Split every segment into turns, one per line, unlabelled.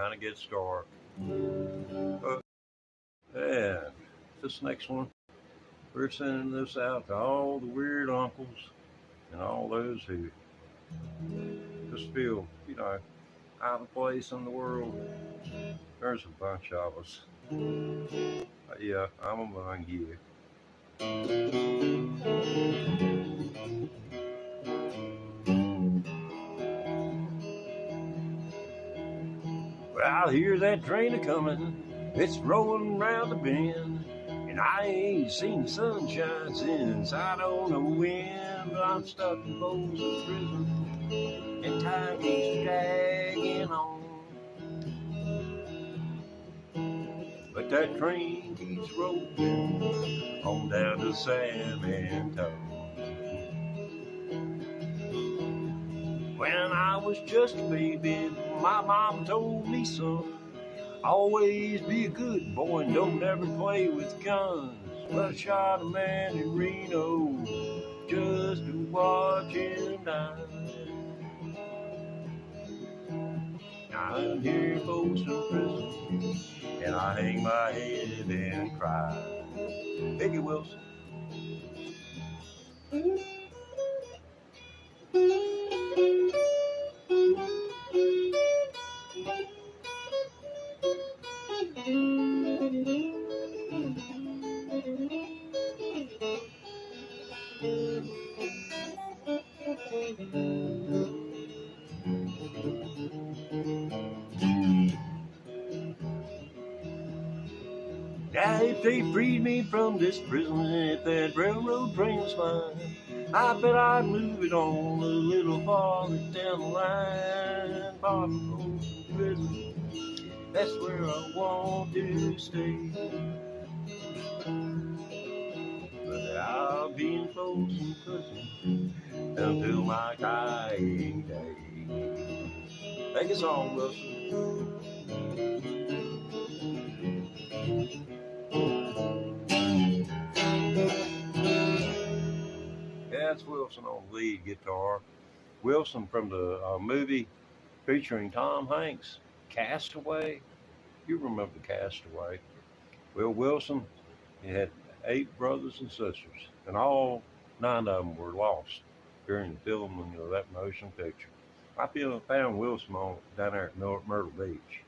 kind of gets dark. And this next one, we're sending this out to all the weird uncles and all those who just feel, out of place in the world. There's a bunch of us. Yeah, I'm among you. Well, I hear that train a-comin', it's rolling round the bend, and I ain't seen the sunshine since I don't know when, but I'm stuck in Folsom Prison, and time keeps dragging on. But that train keeps rolling on down to San Antonio. When I was just a baby, my mom told me, son, always be a good boy and don't ever play with guns. Well, I shot a man in Reno just to watch him die. I'm here in Folsom Prison, and I hang my head and cry. Peggy Wilson. Now if they freed me from this prison, if that railroad train was mine, I bet I'd move it on a little farther down the line. Far from Folsom Prison, that's where I want to stay. But I'll be in Folsom Prison until my dying day. Take us on, Wilson. That's Wilson on lead guitar. Wilson from the movie featuring Tom Hanks, Castaway. You remember Castaway. Well, Wilson, he had 8 brothers and sisters, and all 9 of them were lost during the filming of that motion picture. I found Wilson down there at Myrtle Beach.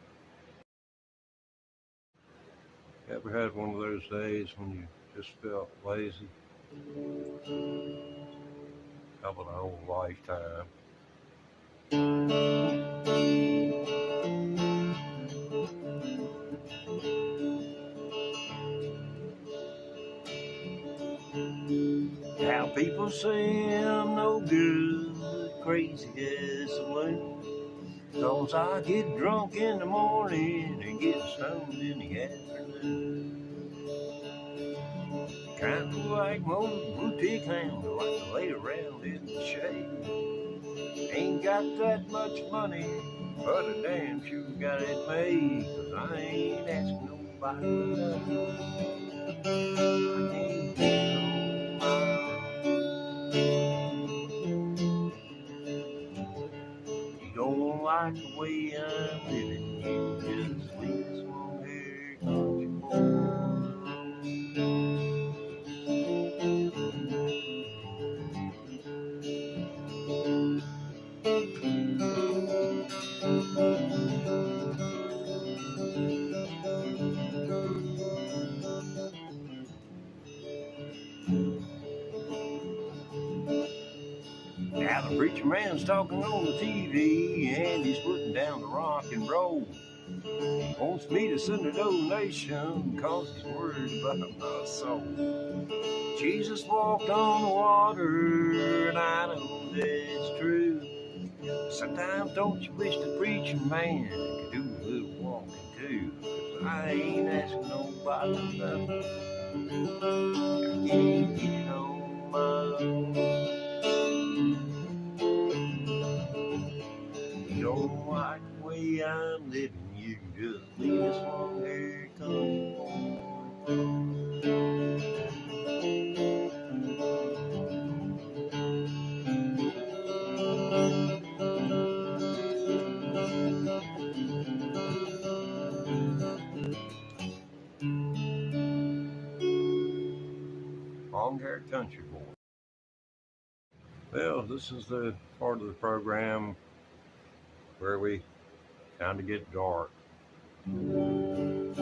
Ever had one of those days when you just felt lazy? How about a whole lifetime? Now people say I'm no good, crazy as a loon, 'cause I get drunk in the morning and get stoned in the afternoon. Kind of like most boutique hounds, like to lay around in the shade. Ain't got that much money, but I damn sure got it made, 'cause I ain't asking nobody for nothing. I can't get You don't like the way I'm living, you just leave this long hair country boy. Now the preacher man's talking on the TV, and he's putting down the rock and roll. He wants me to send a donation, 'cause he's worried about my soul. Jesus walked on the water, and I know that's true. Sometimes don't you wish the preacher man could do a little walking too? 'Cause I ain't asking nobody for nothing. I can't get on my own. You don't like the way I'm living, you just leave this long hair country boy. long-haired country boy. Well, this is the part of the program where we kind of get dark. Kind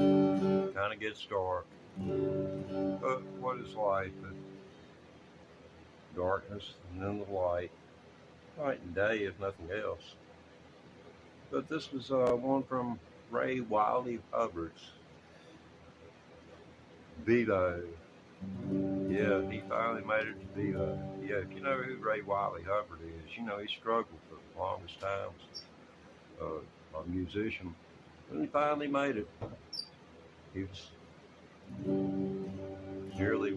of gets dark. But what is life but darkness and then the light? Night and day, if nothing else. But this was one from Ray Wiley Hubbard's Vivo. Yeah, he finally made it to Vivo. Yeah, if you know who Ray Wiley Hubbard is, you know he struggled for the longest times. A musician. But he finally made it. He was nearly,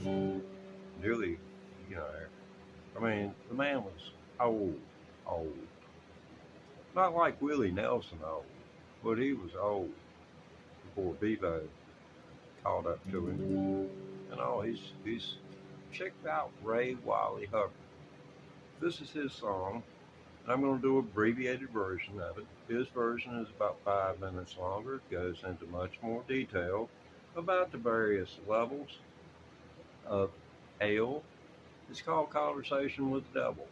you know, I mean, the man was old. Not like Willie Nelson old, but he was old before Bevo caught up to him. And he's checked out Ray Wiley Hubbard. This is his song. I'm going to do an abbreviated version of it. His version is about 5 minutes longer. It goes into much more detail about the various levels of hell. It's called Conversation with the Devil.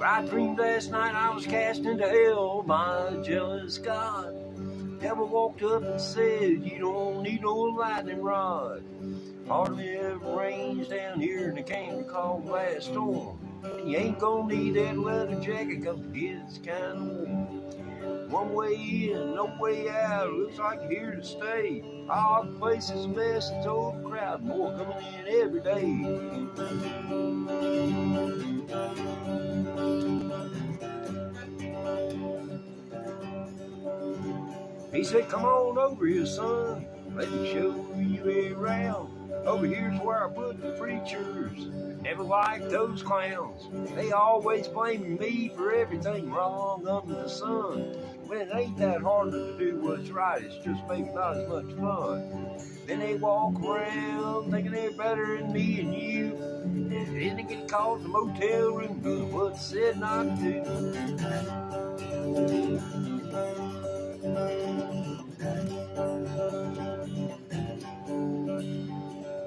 I dreamed last night I was cast into hell by a jealous God. Devil walked up and said, you don't need no lightning rod. Hardly ever rains down here and it can't call blast storm. You ain't gonna need that leather jacket cause it gets kinda warm. One way in, no way out, looks like you're here to stay. Our place is a mess, it's overcrowded, more coming in every day. He said, come on over here, son, let me show you around. Over here's where I put the preachers. Never liked those clowns. They always blaming me for everything wrong under the sun. When it ain't that hard to do what's right, it's just maybe not as much fun. Then they walk around thinking they're better than me and you. Then they get caught in the motel room doing what's said not to do.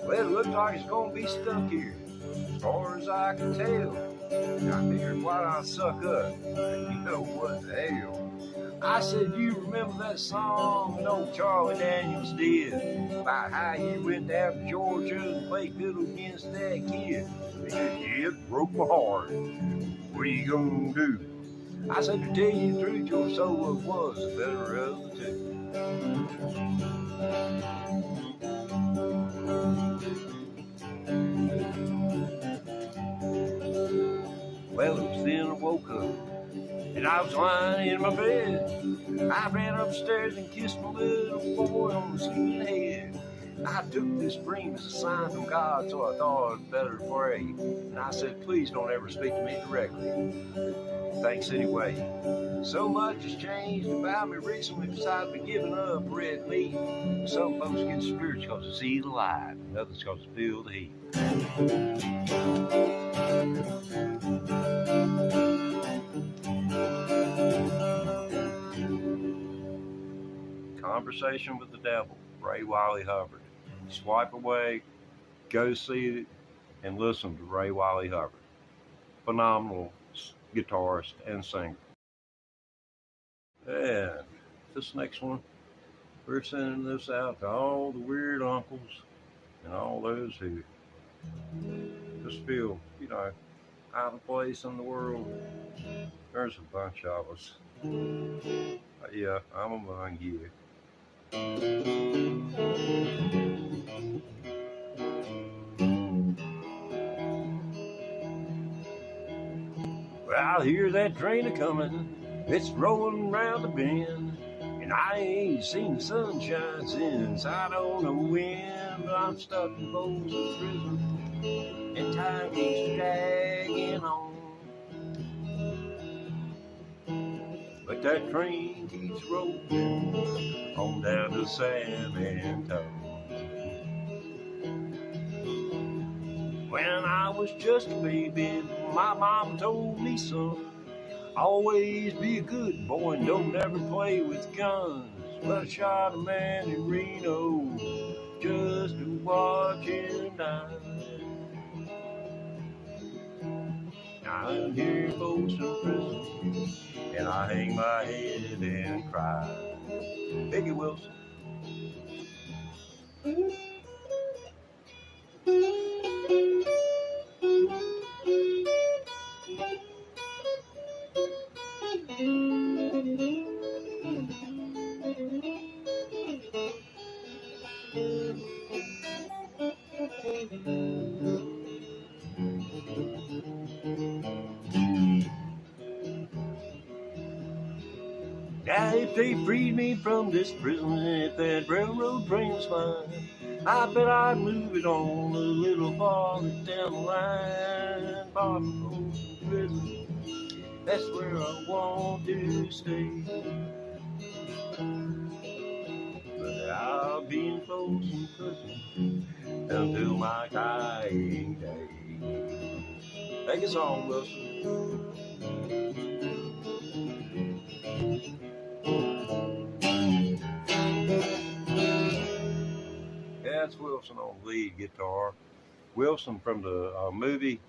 Well, it looks like it's gonna be stuck here, as far as I can tell. I figured, why not suck up? You know what the hell? I said, you remember that song that old Charlie Daniels did about how you went down to Georgia and played fiddle against that kid? He said, yeah, it broke my heart. What are you gonna do? I said, to tell you the truth, your solo was the better of the two. Well, it was then I woke up, and I was lying in my bed. I ran upstairs and kissed my little boy on the sleeping head. I took this dream as a sign from God, so I thought I'd better pray. And I said, please don't ever speak to me directly. Thanks anyway. So much has changed about me recently besides me giving up red meat. Some folks get spiritual because they see the light, and others because they feel the heat. Conversation with the Devil, Ray Wiley Hubbard. Swipe away, go see it, and listen to Ray Wiley Hubbard. Phenomenal guitarist and singer. And this next one, we're sending this out to all the weird uncles and all those who just feel, you know, out of place in the world. There's a bunch of us. Yeah, I'm among you. Well, I hear that train a-comin', it's rolling round the bend, and I ain't seen the sunshine since I don't know when, but I'm stuck in Folsom Prison, and time keeps dragging on. But that train keeps rolling on down to San Antonio. When I was just a baby, my mom told me, son, Always be a good boy and don't ever play with guns. Well, I shot a man in Reno just to watch him die. I'm here in Folsom Prison, and I hang my head and cry. Peggy Wilson. Now if they freed me from this prison, if that railroad train was mine, I bet I'd move it on a little farther down the line. Far from Folsom Prison, that's where I want to stay. But I'll be in Folsom Prison until my dying day. Take us on, Wilson. That's Wilson on lead guitar. Wilson from the movie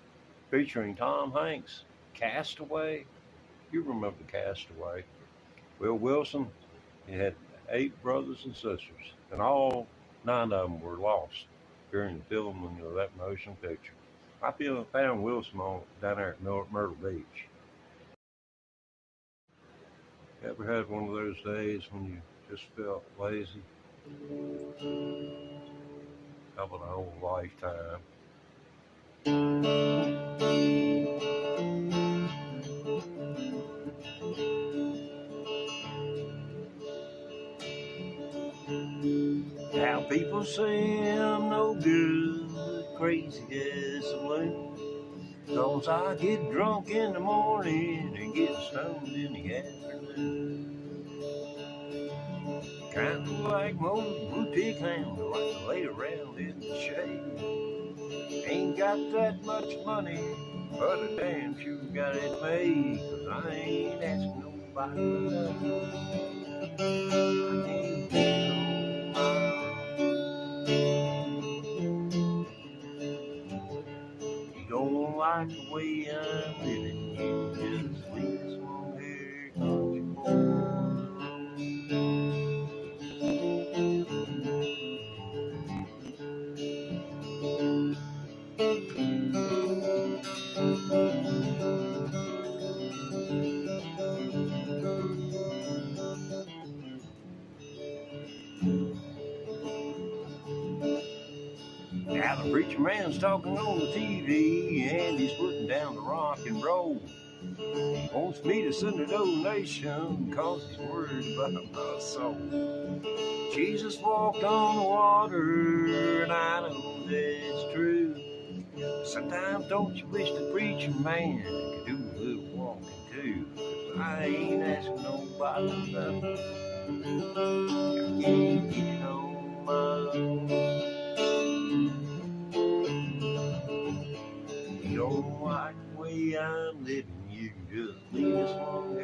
featuring Tom Hanks, Castaway. You remember Castaway. Well, Wilson, he had 8 brothers and sisters, and all 9 of them were lost during the filming of that motion picture. I found Wilson down there at Myrtle Beach. Ever had one of those days when you just felt lazy? How about a whole lifetime? Now people say I'm no good, crazy as a balloon, 'cause I get drunk in the morning and get stoned in the afternoon. Kinda like most boutique hounds, I like to lay around in the shade. Ain't got that much money, but I damn sure got it made, 'cause I ain't asking nobody for nothing. I can't get no mind. You don't like the way I'm living, you just leave this one here country boy. Now the preacher man's talking on the TV, and he's putting down the rock and roll. He wants me to send a donation, 'cause he's worried about my soul. Jesus walked on the water, and I know that's true. Sometimes don't you wish the preacher man could do a little walking too? 'Cause I ain't asking nobody for nothing. I can't get on my own. You don't like the way I'm living, you just leave this one